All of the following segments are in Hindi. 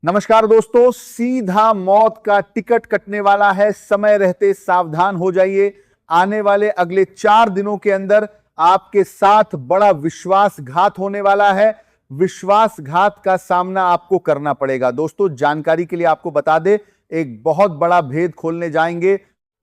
नमस्कार दोस्तों, सीधा मौत का टिकट कटने वाला है। समय रहते सावधान हो जाइए। आने वाले अगले 4 दिनों के अंदर आपके साथ बड़ा विश्वासघात होने वाला है। विश्वासघात का सामना आपको करना पड़ेगा। दोस्तों, जानकारी के लिए आपको बता दे, एक बहुत बड़ा भेद खोलने जाएंगे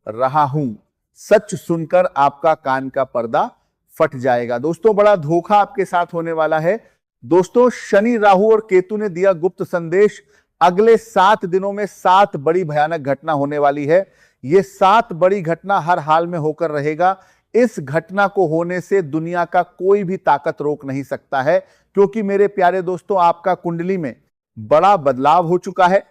रहा हूं। सच सुनकर आपका कान का पर्दा फट जाएगा। दोस्तों, बड़ा धोखा आपके साथ होने वाला है। दोस्तों, शनि, राहु और केतु ने दिया गुप्त संदेश। अगले 7 दिनों में 7 बड़ी भयानक घटना होने वाली है। यह 7 बड़ी घटना हर हाल में होकर रहेगा। इस घटना को होने से दुनिया का कोई भी ताकत रोक नहीं सकता है, क्योंकि मेरे प्यारे दोस्तों, आपका कुंडली में बड़ा बदलाव हो चुका है।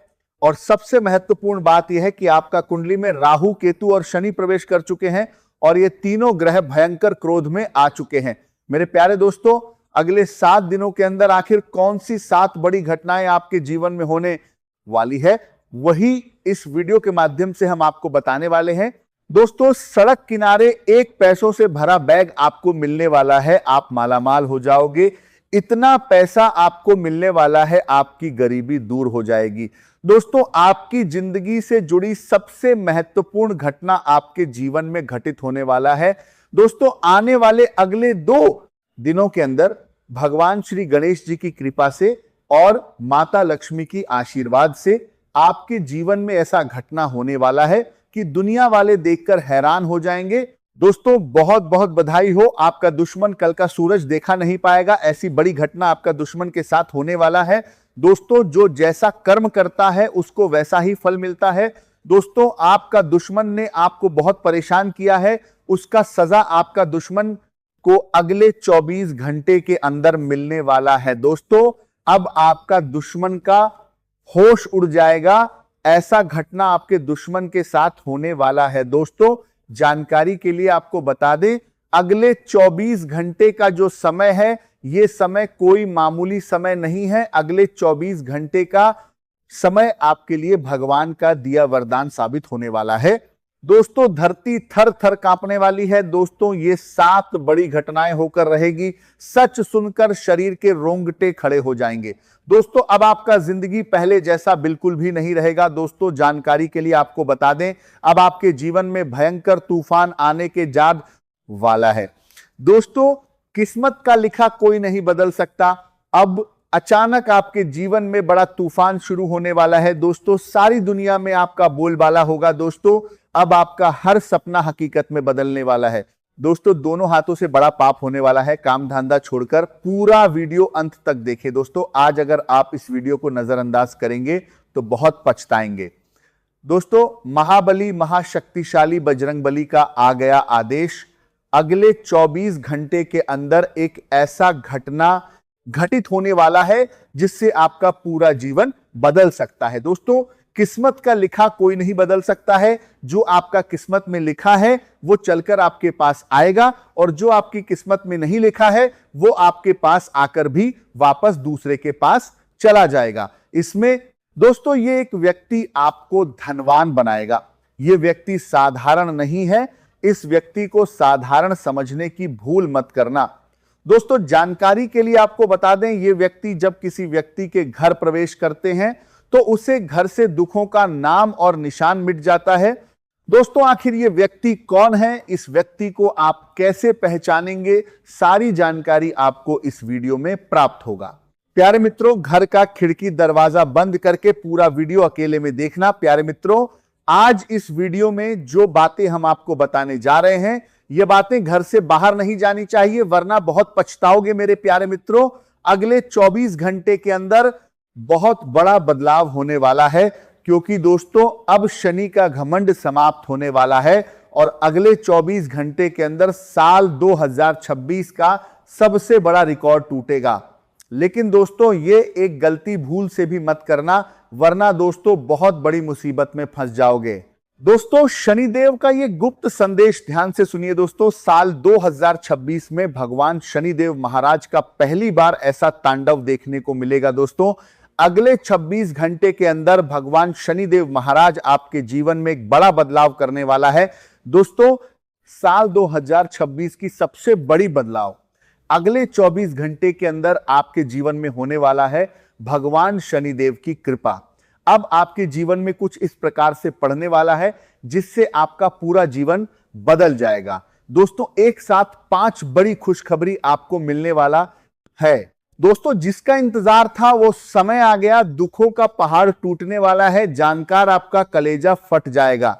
और सबसे महत्वपूर्ण बात यह है कि आपका कुंडली में राहु, केतु और शनि प्रवेश कर चुके हैं और ये तीनों ग्रह भयंकर क्रोध में आ चुके हैं। मेरे प्यारे दोस्तों, अगले 7 दिनों के अंदर आखिर कौन सी 7 बड़ी घटनाएं आपके जीवन में होने वाली है, वही इस वीडियो के माध्यम से हम आपको बताने वाले हैं। दोस्तों, सड़क किनारे 1 पैसों से भरा बैग आपको मिलने वाला है। आप मालामाल हो जाओगे। इतना पैसा आपको मिलने वाला है, आपकी गरीबी दूर हो जाएगी। दोस्तों, आपकी जिंदगी से जुड़ी सबसे महत्वपूर्ण घटना आपके जीवन में घटित होने वाला है। दोस्तों, आने वाले अगले 2 दिनों के अंदर भगवान श्री गणेश जी की कृपा से और माता लक्ष्मी की आशीर्वाद से आपके जीवन में ऐसा घटना होने वाला है कि दुनिया वाले देखकर हैरान हो जाएंगे। दोस्तों, बहुत बहुत बधाई हो। आपका दुश्मन कल का सूरज देखा नहीं पाएगा। ऐसी बड़ी घटना आपका दुश्मन के साथ होने वाला है। दोस्तों, जो जैसा कर्म करता है उसको वैसा ही फल मिलता है। दोस्तों, आपका दुश्मन ने आपको बहुत परेशान किया है, उसका सजा आपका दुश्मन को अगले 24 घंटे के अंदर मिलने वाला है। दोस्तों, अब आपका दुश्मन का होश उड़ जाएगा। ऐसा घटना आपके दुश्मन के साथ होने वाला है। दोस्तों, जानकारी के लिए आपको बता दें, अगले 24 घंटे का जो समय है, यह समय कोई मामूली समय नहीं है। अगले 24 घंटे का समय आपके लिए भगवान का दिया वरदान साबित होने वाला है। दोस्तों, धरती थर थर कांपने वाली है। दोस्तों, ये 7 बड़ी घटनाएं होकर रहेगी। सच सुनकर शरीर के रोंगटे खड़े हो जाएंगे। दोस्तों, अब आपका जिंदगी पहले जैसा बिल्कुल भी नहीं रहेगा। दोस्तों, जानकारी के लिए आपको बता दें, अब आपके जीवन में भयंकर तूफान आने के जाद वाला है। दोस्तों, किस्मत का लिखा कोई नहीं बदल सकता। अब अचानक आपके जीवन में बड़ा तूफान शुरू होने वाला है। दोस्तों, सारी दुनिया में आपका बोलबाला होगा। दोस्तों, अब आपका हर सपना हकीकत में बदलने वाला है। दोस्तों, दोनों हाथों से बड़ा पाप होने वाला है। काम धंधा छोड़कर पूरा वीडियो अंत तक देखें। दोस्तों, आज अगर आप इस वीडियो को नजरअंदाज करेंगे तो बहुत पछताएंगे। दोस्तों, महाबली महाशक्तिशाली बजरंगबली का आ गया आदेश। अगले 24 घंटे के अंदर एक ऐसा घटना घटित होने वाला है जिससे आपका पूरा जीवन बदल सकता है। दोस्तों, किस्मत का लिखा कोई नहीं बदल सकता है। जो आपका किस्मत में लिखा है वो चलकर आपके पास आएगा, और जो आपकी किस्मत में नहीं लिखा है वो आपके पास आकर भी वापस दूसरे के पास चला जाएगा। इसमें दोस्तों, ये एक व्यक्ति आपको धनवान बनाएगा। ये व्यक्ति साधारण नहीं है। इस व्यक्ति को साधारण समझने की भूल मत करना। दोस्तों, जानकारी के लिए आपको बता दें, ये व्यक्ति जब किसी व्यक्ति के घर प्रवेश करते हैं तो उसे घर से दुखों का नाम और निशान मिट जाता है। दोस्तों, आखिर ये व्यक्ति कौन है, इस व्यक्ति को आप कैसे पहचानेंगे, सारी जानकारी आपको इस वीडियो में प्राप्त होगा। प्यारे मित्रों, घर का खिड़की दरवाजा बंद करके पूरा वीडियो अकेले में देखना। प्यारे मित्रों, आज इस वीडियो में जो बातें हम आपको बताने जा रहे हैं, ये बातें घर से बाहर नहीं जानी चाहिए, वरना बहुत पछताओगे। मेरे प्यारे मित्रों, अगले 24 घंटे के अंदर बहुत बड़ा बदलाव होने वाला है, क्योंकि दोस्तों, अब शनि का घमंड समाप्त होने वाला है और अगले 24 घंटे के अंदर साल 2026 का सबसे बड़ा रिकॉर्ड टूटेगा। लेकिन दोस्तों, ये एक गलती भूल से भी मत करना, वरना दोस्तों बहुत बड़ी मुसीबत में फंस जाओगे। दोस्तों, शनिदेव का ये गुप्त संदेश ध्यान से सुनिए। दोस्तों, साल 2026 में भगवान शनिदेव महाराज का पहली बार ऐसा तांडव देखने को मिलेगा। दोस्तों, अगले 26 घंटे के अंदर भगवान शनिदेव महाराज आपके जीवन में एक बड़ा बदलाव करने वाला है। दोस्तों, साल 2026 की सबसे बड़ी बदलाव अगले 24 घंटे के अंदर आपके जीवन में होने वाला है। भगवान शनिदेव की कृपा। अब आपके जीवन में कुछ इस प्रकार से पड़ने वाला है जिससे आपका पूरा जीवन बदल जाएगा। दोस्तों, एक साथ 5 बड़ी खुशखबरी आपको मिलने वाला है। दोस्तों, जिसका इंतजार था वो समय आ गया। दुखों का पहाड़ टूटने वाला है, जानकर आपका कलेजा फट जाएगा।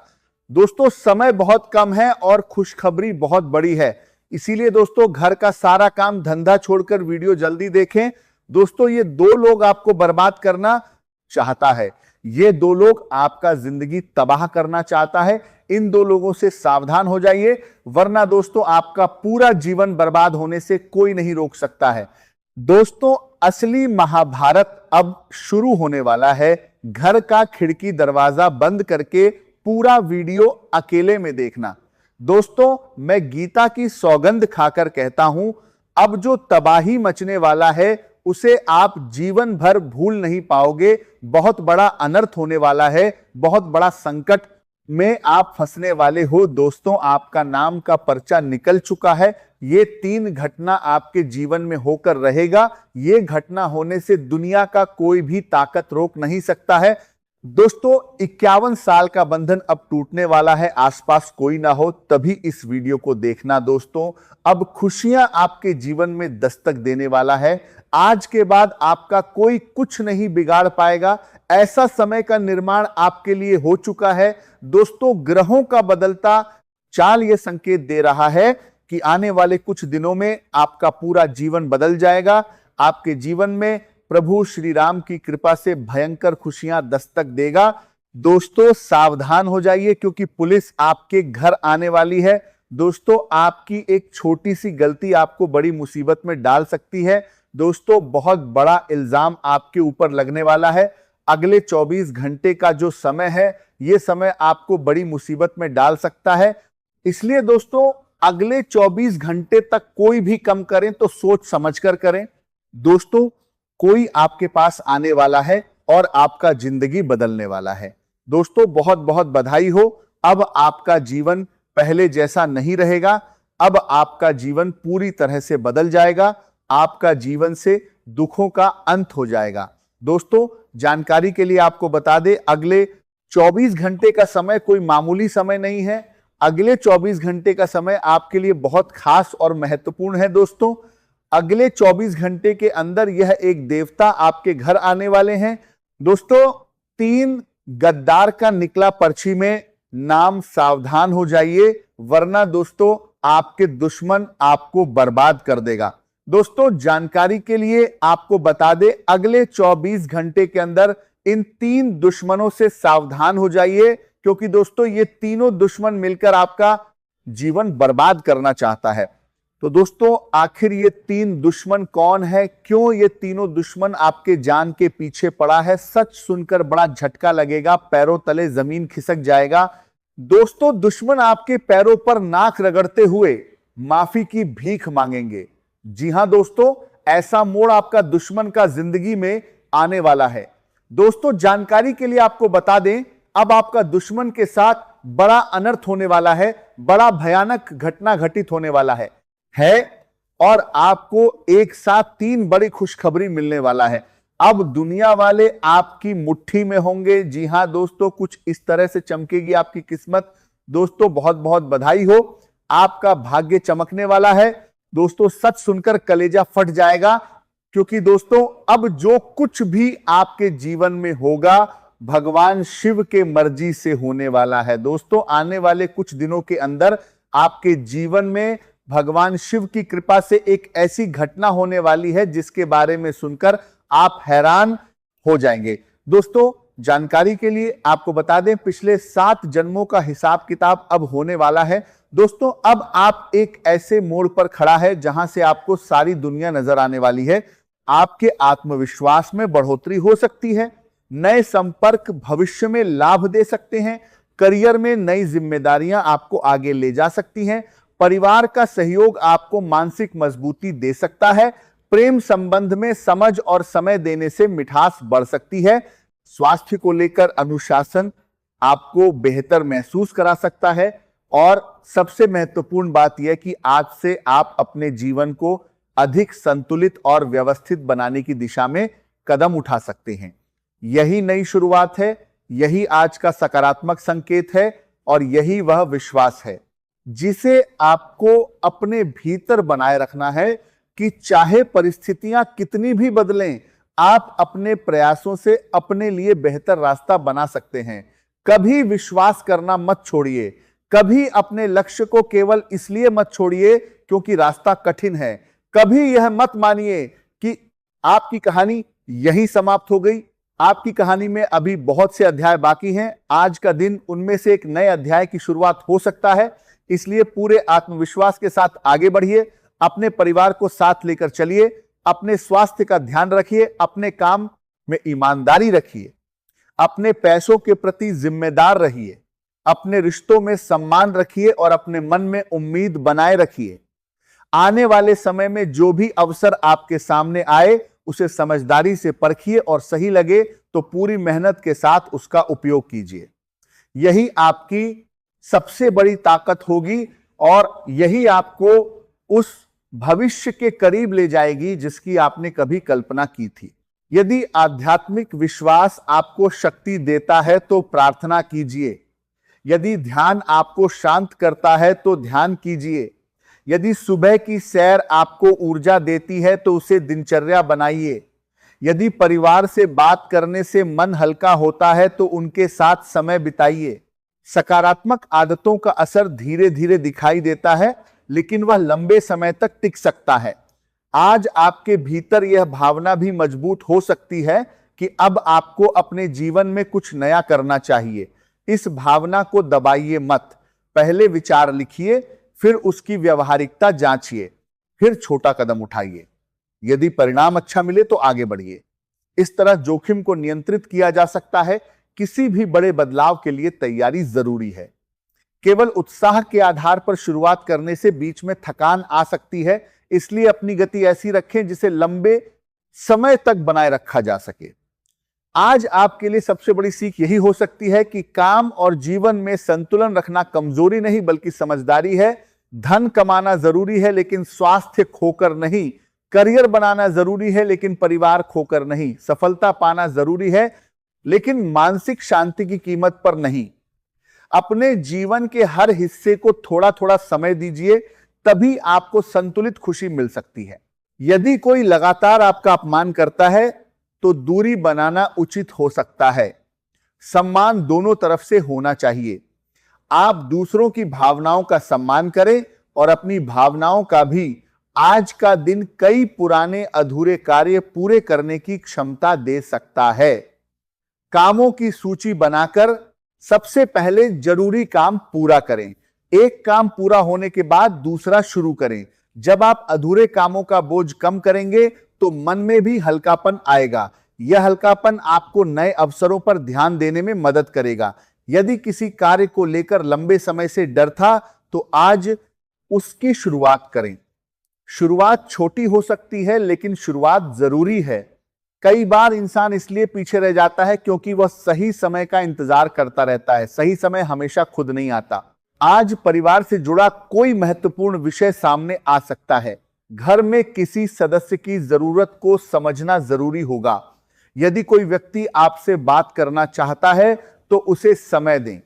दोस्तों, समय बहुत कम है और खुशखबरी बहुत बड़ी है, इसीलिए दोस्तों घर का सारा काम धंधा छोड़कर वीडियो जल्दी देखें। दोस्तों, ये 2 लोग आपको बर्बाद करना चाहता है, ये 2 लोग आपका जिंदगी तबाह करना चाहता है। इन 2 लोगों से सावधान हो जाइए, वरना दोस्तों आपका पूरा जीवन बर्बाद होने से कोई नहीं रोक सकता है। दोस्तों, असली महाभारत अब शुरू होने वाला है। घर का खिड़की दरवाजा बंद करके पूरा वीडियो अकेले में देखना। दोस्तों, मैं गीता की सौगंध खाकर कहता हूं, अब जो तबाही मचने वाला है उसे आप जीवन भर भूल नहीं पाओगे। बहुत बड़ा अनर्थ होने वाला है, बहुत बड़ा संकट में आप फंसने वाले हो। दोस्तों, आपका नाम का पर्चा निकल चुका है। ये 3 घटना आपके जीवन में होकर रहेगा। ये घटना होने से दुनिया का कोई भी ताकत रोक नहीं सकता है। दोस्तों, 51 साल का बंधन अब टूटने वाला है। आसपास कोई ना हो तभी इस वीडियो को देखना। दोस्तों, अब खुशियां आपके जीवन में दस्तक देने वाला है। आज के बाद आपका कोई कुछ नहीं बिगाड़ पाएगा। ऐसा समय का निर्माण आपके लिए हो चुका है। दोस्तों, ग्रहों का बदलता चाल यह संकेत दे रहा है कि आने वाले कुछ दिनों में आपका पूरा जीवन बदल जाएगा। आपके जीवन में प्रभु श्री राम की कृपा से भयंकर खुशियां दस्तक देगा। दोस्तों, सावधान हो जाइए क्योंकि पुलिस आपके घर आने वाली है। दोस्तों, आपकी एक छोटी सी गलती आपको बड़ी मुसीबत में डाल सकती है। दोस्तों, बहुत बड़ा इल्जाम आपके ऊपर लगने वाला है। अगले 24 घंटे का जो समय है, यह समय आपको बड़ी मुसीबत में डाल सकता है। इसलिए दोस्तों, अगले 24 घंटे तक कोई भी काम करें तो सोच समझकर करें। दोस्तों, कोई आपके पास आने वाला है और आपका जिंदगी बदलने वाला है। दोस्तों, बहुत बहुत बधाई हो। अब आपका जीवन पहले जैसा नहीं रहेगा। अब आपका जीवन पूरी तरह से बदल जाएगा। आपका जीवन से दुखों का अंत हो जाएगा। दोस्तों, जानकारी के लिए आपको बता दें, अगले 24 घंटे का समय कोई मामूली समय नहीं है। अगले 24 घंटे का समय आपके लिए बहुत खास और महत्वपूर्ण है। दोस्तों, अगले 24 घंटे के अंदर यह एक देवता आपके घर आने वाले हैं। दोस्तों, 3 गद्दार का निकला पर्ची में नाम। सावधान हो जाइए, वरना दोस्तों आपके दुश्मन आपको बर्बाद कर देगा। दोस्तों, जानकारी के लिए आपको बता दें, अगले 24 घंटे के अंदर इन 3 दुश्मनों से सावधान हो जाइए, क्योंकि दोस्तों ये तीनों दुश्मन मिलकर आपका जीवन बर्बाद करना चाहता है। तो दोस्तों, आखिर ये 3 दुश्मन कौन है, क्यों ये तीनों दुश्मन आपके जान के पीछे पड़ा है? सच सुनकर बड़ा झटका लगेगा, पैरों तले जमीन खिसक जाएगा। दोस्तों, दुश्मन आपके पैरों पर नाक रगड़ते हुए माफी की भीख मांगेंगे। जी हां दोस्तों, ऐसा मोड़ आपका दुश्मन का जिंदगी में आने वाला है। दोस्तों, जानकारी के लिए आपको बता दें, अब आपका दुश्मन के साथ बड़ा अनर्थ होने वाला है, बड़ा भयानक घटना घटित होने वाला है और आपको एक साथ 3 बड़ी खुशखबरी मिलने वाला है। अब दुनिया वाले आपकी मुट्ठी में होंगे। जी हां दोस्तों, कुछ इस तरह से चमकेगी आपकी किस्मत। दोस्तों, बहुत बहुत बधाई हो, आपका भाग्य चमकने वाला है। दोस्तों, सच सुनकर कलेजा फट जाएगा, क्योंकि दोस्तों अब जो कुछ भी आपके जीवन में होगा भगवान शिव के मर्जी से होने वाला है। दोस्तों, आने वाले कुछ दिनों के अंदर आपके जीवन में भगवान शिव की कृपा से एक ऐसी घटना होने वाली है जिसके बारे में सुनकर आप हैरान हो जाएंगे। दोस्तों, जानकारी के लिए आपको बता दें, पिछले 7 जन्मों का हिसाब किताब अब होने वाला है। दोस्तों, अब आप एक ऐसे मोड़ पर खड़ा है जहां से आपको सारी दुनिया नजर आने वाली है। आपके आत्मविश्वास में बढ़ोतरी हो सकती है। नए संपर्क भविष्य में लाभ दे सकते हैं। करियर में नई जिम्मेदारियां आपको आगे ले जा सकती हैं। परिवार का सहयोग आपको मानसिक मजबूती दे सकता है। प्रेम संबंध में समझ और समय देने से मिठास बढ़ सकती है। स्वास्थ्य को लेकर अनुशासन आपको बेहतर महसूस करा सकता है। और सबसे महत्वपूर्ण बात यह कि आज से आप अपने जीवन को अधिक संतुलित और व्यवस्थित बनाने की दिशा में कदम उठा सकते हैं। यही नई शुरुआत है, यही आज का सकारात्मक संकेत है और यही वह विश्वास है जिसे आपको अपने भीतर बनाए रखना है कि चाहे परिस्थितियां कितनी भी बदलें, आप अपने प्रयासों से अपने लिए बेहतर रास्ता बना सकते हैं। कभी विश्वास करना मत छोड़िए, कभी अपने लक्ष्य को केवल इसलिए मत छोड़िए क्योंकि रास्ता कठिन है। कभी यह मत मानिए कि आपकी कहानी यहीं समाप्त हो गई। आपकी कहानी में अभी बहुत से अध्याय बाकी हैं। आज का दिन उनमें से एक नए अध्याय की शुरुआत हो सकता है। इसलिए पूरे आत्मविश्वास के साथ आगे बढ़िए, अपने परिवार को साथ लेकर चलिए, अपने स्वास्थ्य का ध्यान रखिए, अपने काम में ईमानदारी रखिए, अपने पैसों के प्रति जिम्मेदार रहिए, अपने रिश्तों में सम्मान रखिए और अपने मन में उम्मीद बनाए रखिए। आने वाले समय में जो भी अवसर आपके सामने आए उसे समझदारी से परखिए और सही लगे तो पूरी मेहनत के साथ उसका उपयोग कीजिए। यही आपकी सबसे बड़ी ताकत होगी और यही आपको उस भविष्य के करीब ले जाएगी जिसकी आपने कभी कल्पना की थी। यदि आध्यात्मिक विश्वास आपको शक्ति देता है तो प्रार्थना कीजिए। यदि ध्यान आपको शांत करता है तो ध्यान कीजिए। यदि सुबह की सैर आपको ऊर्जा देती है तो उसे दिनचर्या बनाइए। यदि परिवार से बात करने से मन हल्का होता है तो उनके साथ समय बिताइए। सकारात्मक आदतों का असर धीरे धीरे दिखाई देता है, लेकिन वह लंबे समय तक टिक सकता है। आज आपके भीतर यह भावना भी मजबूत हो सकती है कि अब आपको अपने जीवन में कुछ नया करना चाहिए। इस भावना को दबाइए मत। पहले विचार लिखिए, फिर उसकी व्यवहारिकता जांचिए, फिर छोटा कदम उठाइए। यदि परिणाम अच्छा मिले तो आगे बढ़िए। इस तरह जोखिम को नियंत्रित किया जा सकता है। किसी भी बड़े बदलाव के लिए तैयारी जरूरी है। केवल उत्साह के आधार पर शुरुआत करने से बीच में थकान आ सकती है, इसलिए अपनी गति ऐसी रखें जिसे लंबे समय तक बनाए रखा जा सके। आज आपके लिए सबसे बड़ी सीख यही हो सकती है कि काम और जीवन में संतुलन रखना कमजोरी नहीं बल्कि समझदारी है। धन कमाना जरूरी है लेकिन स्वास्थ्य खोकर नहीं। करियर बनाना जरूरी है लेकिन परिवार खोकर नहीं। सफलता पाना जरूरी है लेकिन मानसिक शांति की कीमत पर नहीं। अपने जीवन के हर हिस्से को थोड़ा थोड़ा समय दीजिए, तभी आपको संतुलित खुशी मिल सकती है। यदि कोई लगातार आपका अपमान करता है तो दूरी बनाना उचित हो सकता है। सम्मान दोनों तरफ से होना चाहिए। आप दूसरों की भावनाओं का सम्मान करें और अपनी भावनाओं का भी। आज का दिन कई पुराने अधूरे कार्य पूरे करने की क्षमता दे सकता है। कामों की सूची बनाकर सबसे पहले जरूरी काम पूरा करें। एक काम पूरा होने के बाद दूसरा शुरू करें। जब आप अधूरे कामों का बोझ कम करेंगे तो मन में भी हल्कापन आएगा। यह हल्कापन आपको नए अवसरों पर ध्यान देने में मदद करेगा। यदि किसी कार्य को लेकर लंबे समय से डर था तो आज उसकी शुरुआत करें। शुरुआत छोटी हो सकती है लेकिन शुरुआत जरूरी है। कई बार इंसान इसलिए पीछे रह जाता है क्योंकि वह सही समय का इंतजार करता रहता है। सही समय हमेशा खुद नहीं आता। आज परिवार से जुड़ा कोई महत्वपूर्ण विषय सामने आ सकता है। घर में किसी सदस्य की जरूरत को समझना जरूरी होगा। यदि कोई व्यक्ति आपसे बात करना चाहता है तो उसे समय दें।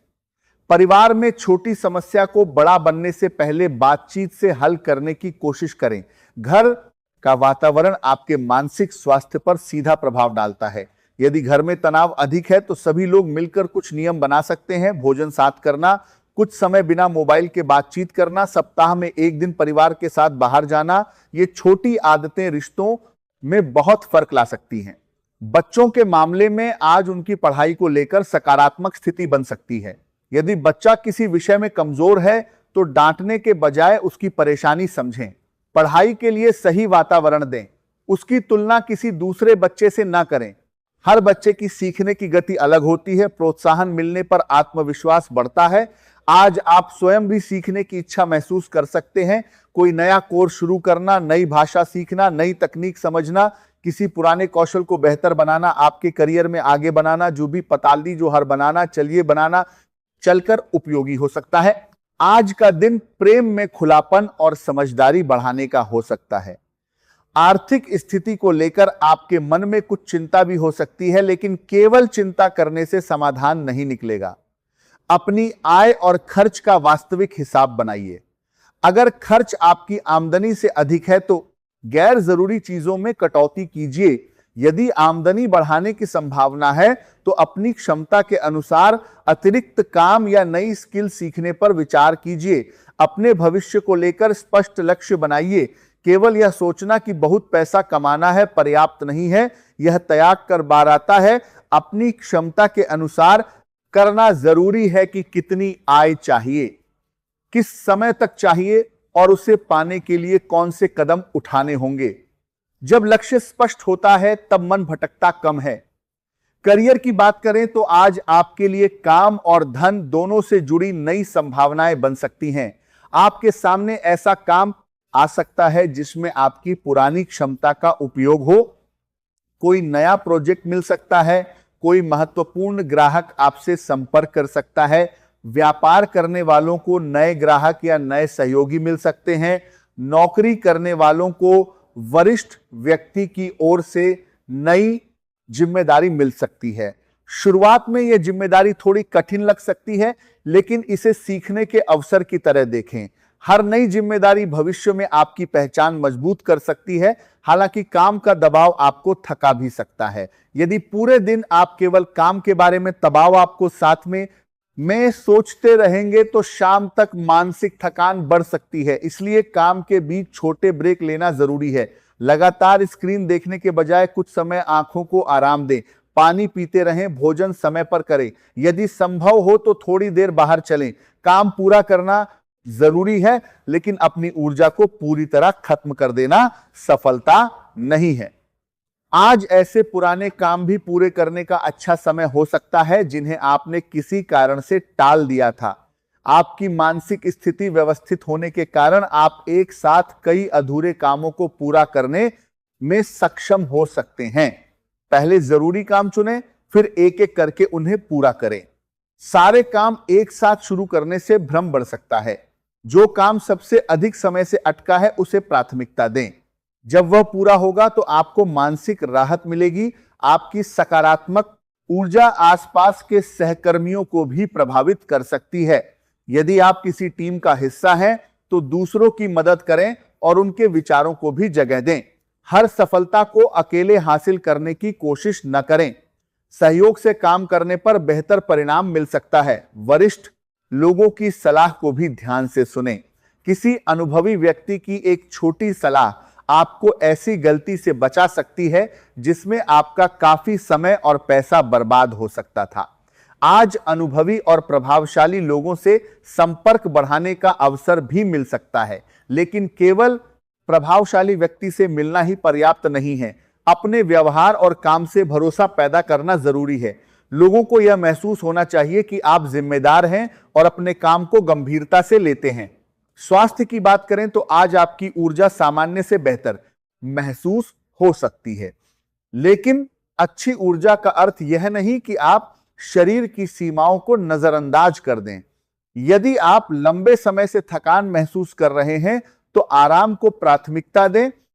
परिवार में छोटी समस्या को बड़ा बनने से पहले बातचीत से हल करने की कोशिश करें। घर का वातावरण आपके मानसिक स्वास्थ्य पर सीधा प्रभाव डालता है। यदि घर में तनाव अधिक है तो सभी लोग मिलकर कुछ नियम बना सकते हैं। भोजन साथ करना, कुछ समय बिना मोबाइल के बातचीत करना, सप्ताह में एक दिन परिवार के साथ बाहर जाना, ये छोटी आदतें रिश्तों में बहुत फर्क ला सकती हैं। बच्चों के मामले में आज उनकी पढ़ाई को लेकर सकारात्मक स्थिति बन सकती है। यदि बच्चा किसी विषय में कमजोर है तो डांटने के बजाय उसकी परेशानी समझें। पढ़ाई के लिए सही वातावरण दें। उसकी तुलना किसी दूसरे बच्चे से ना करें। हर बच्चे की सीखने की गति अलग होती है। प्रोत्साहन मिलने पर आत्मविश्वास बढ़ता है। आज आप स्वयं भी सीखने की इच्छा महसूस कर सकते हैं। कोई नया कोर्स शुरू करना, नई भाषा सीखना, नई तकनीक समझना, किसी पुराने कौशल को बेहतर बनाना, आपके करियर में आगे बनाना, जो भी पताली जो हर बनाना, चलिए बनाना चलकर उपयोगी हो सकता है। आज का दिन प्रेम में खुलापन और समझदारी बढ़ाने का हो सकता है। आर्थिक स्थिति को लेकर आपके मन में कुछ चिंता भी हो सकती है, लेकिन केवल चिंता करने से समाधान नहीं निकलेगा। अपनी आय और खर्च का वास्तविक हिसाब बनाइए। अगर खर्च आपकी आमदनी से अधिक है तो गैर जरूरी चीजों में कटौती कीजिए। यदि आमदनी बढ़ाने की संभावना है तो अपनी क्षमता के अनुसार अतिरिक्त काम या नई स्किल सीखने पर विचार कीजिए। अपने भविष्य को लेकर स्पष्ट लक्ष्य बनाइए। केवल यह सोचना कि बहुत पैसा कमाना है पर्याप्त नहीं है, यह त्याग कर बार आता है। अपनी क्षमता के अनुसार करना जरूरी है कि कितनी आय चाहिए, किस समय तक चाहिए और उसे पाने के लिए कौन से कदम उठाने होंगे। जब लक्ष्य स्पष्ट होता है तब मन भटकता कम है। करियर की बात करें तो आज आपके लिए काम और धन दोनों से जुड़ी नई संभावनाएं बन सकती हैं। आपके सामने ऐसा काम आ सकता है जिसमें आपकी पुरानी क्षमता का उपयोग हो। कोई नया प्रोजेक्ट मिल सकता है, कोई महत्वपूर्ण ग्राहक आपसे संपर्क कर सकता है। व्यापार करने वालों को नए ग्राहक या नए सहयोगी मिल सकते हैं। नौकरी करने वालों को वरिष्ठ व्यक्ति की ओर से नई जिम्मेदारी मिल सकती है। शुरुआत में यह जिम्मेदारी थोड़ी कठिन लग सकती है, लेकिन इसे सीखने के अवसर की तरह देखें। हर नई जिम्मेदारी भविष्य में आपकी पहचान मजबूत कर सकती है। हालांकि काम का दबाव आपको थका भी सकता है। यदि पूरे दिन आप केवल काम के बारे में दबाव आपको साथ में सोचते रहेंगे तो शाम तक मानसिक थकान बढ़ सकती है। इसलिए काम के बीच छोटे ब्रेक लेना जरूरी है। लगातार स्क्रीन देखने के बजाय कुछ समय आंखों को आराम दें। पानी पीते रहें, भोजन समय पर करें। यदि संभव हो तो थोड़ी देर बाहर चलें। काम पूरा करना जरूरी है, लेकिन अपनी ऊर्जा को पूरी तरह खत्म कर देना सफलता नहीं है। आज ऐसे पुराने काम भी पूरे करने का अच्छा समय हो सकता है जिन्हें आपने किसी कारण से टाल दिया था। आपकी मानसिक स्थिति व्यवस्थित होने के कारण आप एक साथ कई अधूरे कामों को पूरा करने में सक्षम हो सकते हैं। पहले जरूरी काम चुनें, फिर एक एक करके उन्हें पूरा करें। सारे काम एक साथ शुरू करने से भ्रम बढ़ सकता है। जो काम सबसे अधिक समय से अटका है उसे प्राथमिकता दें। जब वह पूरा होगा तो आपको मानसिक राहत मिलेगी। आपकी सकारात्मक ऊर्जा आसपास के सहकर्मियों को भी प्रभावित कर सकती है। यदि आप किसी टीम का हिस्सा हैं तो दूसरों की मदद करें और उनके विचारों को भी जगह दें। हर सफलता को अकेले हासिल करने की कोशिश न करें। सहयोग से काम करने पर बेहतर परिणाम मिल सकता है। वरिष्ठ लोगों की सलाह को भी ध्यान से सुनें। किसी अनुभवी व्यक्ति की एक छोटी सलाह आपको ऐसी गलती से बचा सकती है जिसमें आपका काफी समय और पैसा बर्बाद हो सकता था। आज अनुभवी और प्रभावशाली लोगों से संपर्क बढ़ाने का अवसर भी मिल सकता है, लेकिन केवल प्रभावशाली व्यक्ति से मिलना ही पर्याप्त नहीं है। अपने व्यवहार और काम से भरोसा पैदा करना जरूरी है। लोगों को यह महसूस होना चाहिए कि आप जिम्मेदार हैं और अपने काम को गंभीरता से लेते हैं। स्वास्थ्य की बात करें तो आज आपकी ऊर्जा सामान्य से बेहतर महसूस हो सकती है, लेकिन अच्छी ऊर्जा का अर्थ यह नहीं कि आप शरीर की सीमाओं को नजरअंदाज कर दें। यदि आप लंबे समय से थकान महसूस कर रहे हैं तो आराम को प्राथमिकता दें